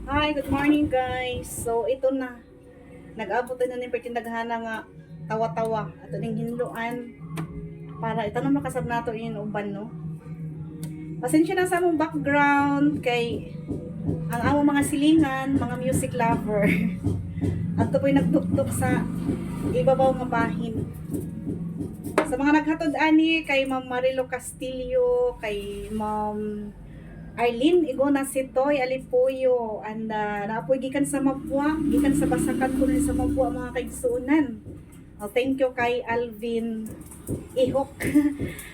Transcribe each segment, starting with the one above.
Hi, good morning guys. So ito na. Nag-abot na ni pertindaghana nga tawa-tawa ato ning hinluan para ito na makasab nato in uban no. Pasensya na sa among background kay ang among mga silingan, mga music lover. Ato po'y nagtuktok sa ibabaw nga bahin. Sa mga naghatod ani kay Ma'am Marilo Castillo, kay Ma'am Arlene Igona Sitoy Alipuyo and naapoy gikan sa Mapua, gikan sa Basakan ko sa Mapua mga kaigsuunan. Thank you kay Alvin Ihok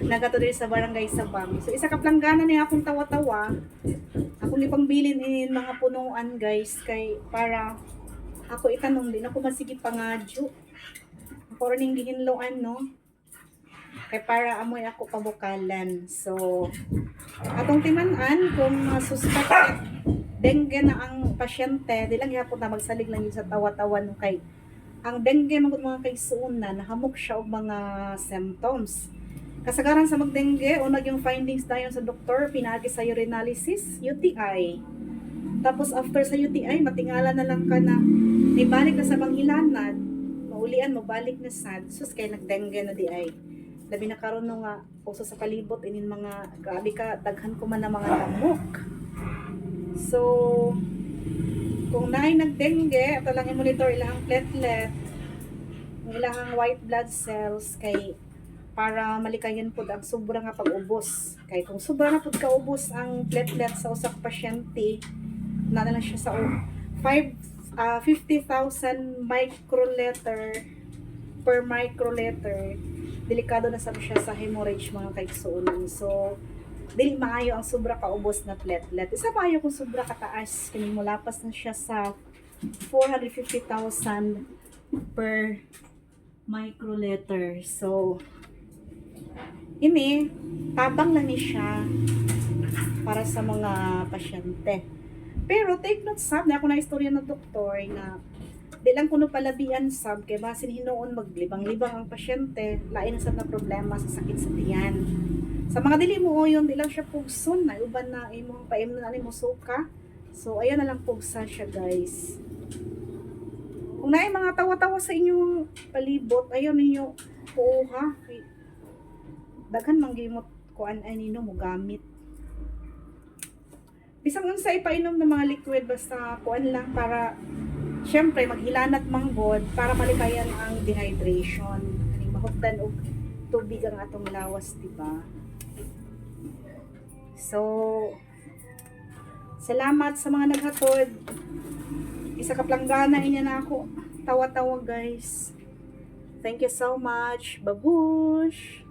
nagato diri sa barangay Sabang. So isa ka planggana ni akong tawa-tawa. Akong ipangbilin in mga punuan guys kay para ako itanong din ako masigi pangadyo. Ako rin gihinloan no. Kay para amoy ako pabukalan. So atong timan-an kung suspected dengue na ang pasyente, di lang gyapon na magsalig lang yun sa tawa-tawa no kay ang dengue mga kaigsuonan nahamok siya og mga symptoms. Kasagaran sa magdengue, unag yung findings dayon sa doktor, pinaagi sa urinalysis, UTI. Tapos after sa UTI, matingala na lang ka na ibalik na sa manghilanan, maulian mo balik na sad, sus kay nagdengue na di ay. Labi na karon no nga uso sa palibot inin mga grabe ka daghan ko man na mga lamok. So kung naay nagdengue, ato lang i-monitor ilang platelet, ilang white blood cells kay para malikayan pud ang sobra nga pag-ubos. Kay kung sobra na pud kaubos ang platelet sa usa ka pasyente, na lang siya sa 50,000 microliter per microliter, delikado na sab siya sa hemorrhage mga kaigsuonan. So dili maayo ang sobra kaubos na platelet. Isa maayo kung sobra kataas kini molapas na siya sa 450,000 per microliter. So ini tabang lang ni siya para sa mga pasyente. Pero take note sab na ako na istorya ng doktor na di lang kuno palabian sab kay basin hinuon maglibang-libang ang pasyente, lain sa na problema sa sakit sa tiyan. Sa mga dili mo yun, di lang siya pugson na uban na imong paimnon na mo suka. So ayan na lang pugsa siya guys. Kung naay mga tawa-tawa sa inyong palibot, ayon ninyo kuha. Daghan manggimot kuan ay nino mo gamit. Bisang unsa ipainom ng mga liquid basta kuan lang para syempre maghilanat manggod para malikayan ang dehydration. Kaning mahugdan og tubig ang atong lawas, di ba? So salamat sa mga naghatod. Isa ka planggana inya na ako. Tawa-tawa guys. Thank you so much. Babush!